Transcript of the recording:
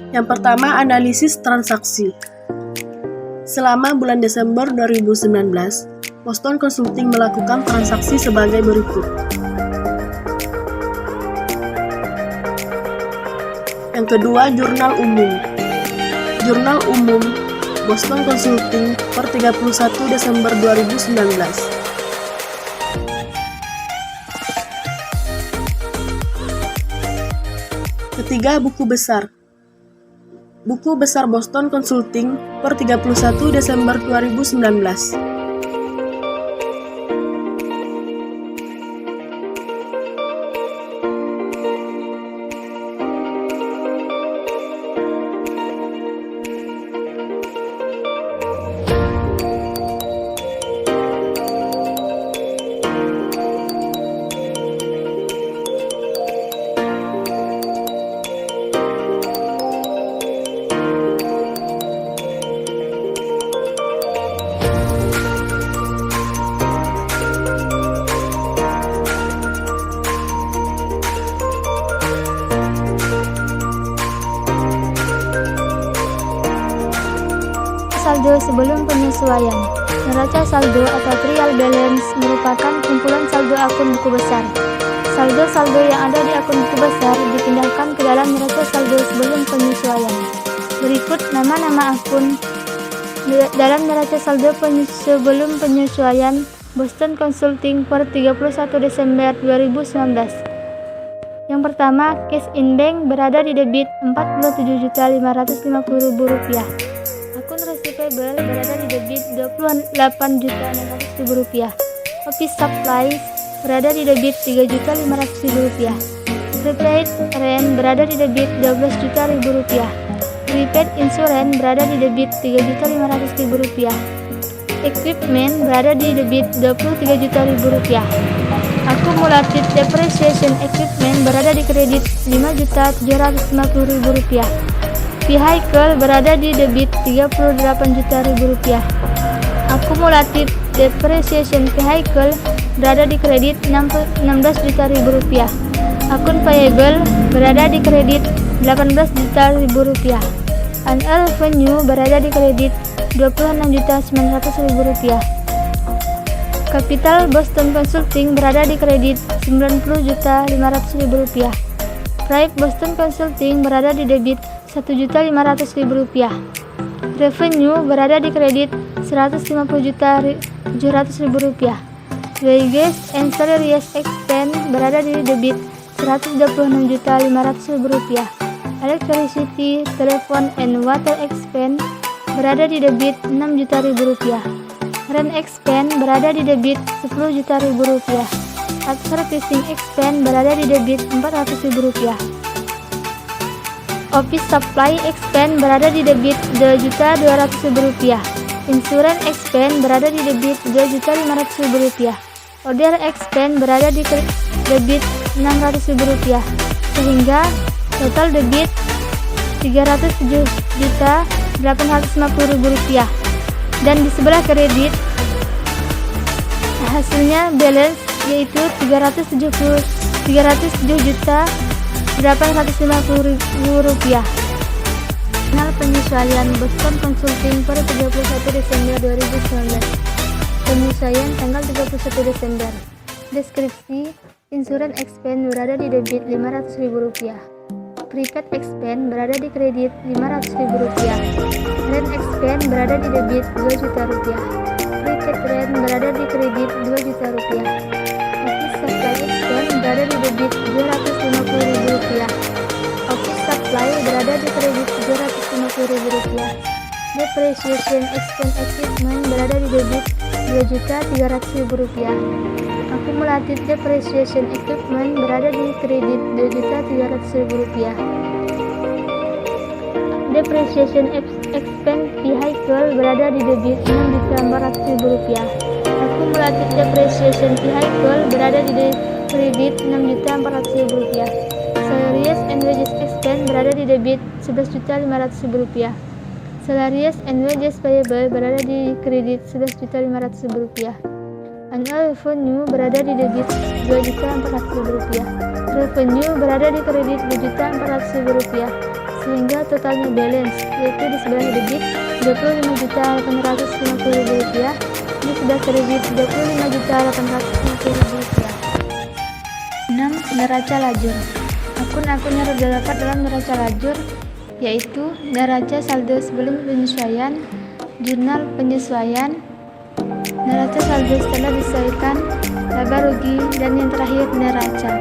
Yang pertama, analisis transaksi. Selama bulan Desember 2019, Boston Consulting melakukan transaksi sebagai berikut. Yang kedua, jurnal umum. Jurnal umum Boston Consulting per 31 Desember 2019. Ketiga, buku besar. Buku besar Boston Consulting per 31 Desember 2019. Saldo sebelum penyesuaian. Neraca saldo atau trial balance merupakan kumpulan saldo akun buku besar. Saldo-saldo yang ada di akun buku besar dipindahkan ke dalam neraca saldo sebelum penyesuaian. Berikut nama-nama akun dalam neraca saldo sebelum penyesuaian Boston Consulting per 31 Desember 2019. Yang pertama, cash in bank berada di debit Rp47.550.000. Akun receivable berada di debit Rp28.600.000. Office supplies berada di debit Rp3.500.000. Prepaid rent berada di debit Rp12.000. Prepaid insurance berada di debit Rp3.500.000. Equipment berada di debit Rp23.000. Akumulatif depreciation equipment berada di kredit Rp5.750.000. Vehicle berada di debit Rp38.000. Akumulatif depreciation vehicle berada di kredit Rp16.000. Akun payable berada di kredit Rp18.000. Annual revenue berada di kredit Rp26.900.000. Capital Boston Consulting berada di kredit Rp90.500.000. Price Boston Consulting berada di debit Rp1.500.000. Revenue berada di kredit Rp150.700.000. Wages and salaries expense berada di debit Rp126.500.000. Electricity, telephone, and water expense berada di debit Rp6.000.000. Rent expense berada di debit Rp10.000.000. Advertising expense berada di debit Rp400.000. Office supply expense berada di debit Rp2.200.000. Insurance expense berada di debit Rp2.500.000. Order expense berada di debit Rp600.000. Sehingga total debit Rp307.850.000. Dan di sebelah kredit hasilnya balance yaitu Rp307.850.000. Final penyesuaian Boston Consulting per 31 Desember 2019. Penyesuaian tanggal 31 Desember. Deskripsi: insurance expense berada di debit Rp500.000. Prepaid expense berada di kredit Rp500.000. Rent expense berada di debit Rp2.000.000. Prepaid rent berada di kredit Rp2.000.000. Office supply expense berada di debit Rp250.000. Office supply berada di kredit Rp250.000. Depreciation expense equipment berada di debit Rp2.300.000. Akumulatif depreciation equipment berada di kredit Rp2.300.000. Depreciation expense vehicle berada di debit Rp6.400.000. Akumulatif depreciation vehicle berada di kredit Rp6.400.000. Salaries and wages expense berada di debit Rp11.500.000. Salaries and wages payable berada di kredit Rp11.500.000. Annual revenue berada di debit Rp2.400.000. Revenue berada di kredit Rp2.400.000. sehingga totalnya balance, yaitu di sebelah debit Rp25.850.000, di sebelah kredit Rp25.850.000. 6. Neraca lajur. Akun-akun yang terdapat dalam neraca lajur yaitu neraca saldo sebelum penyesuaian, jurnal penyesuaian, neraca saldo setelah disesuaikan, laba rugi, dan yang terakhir neraca.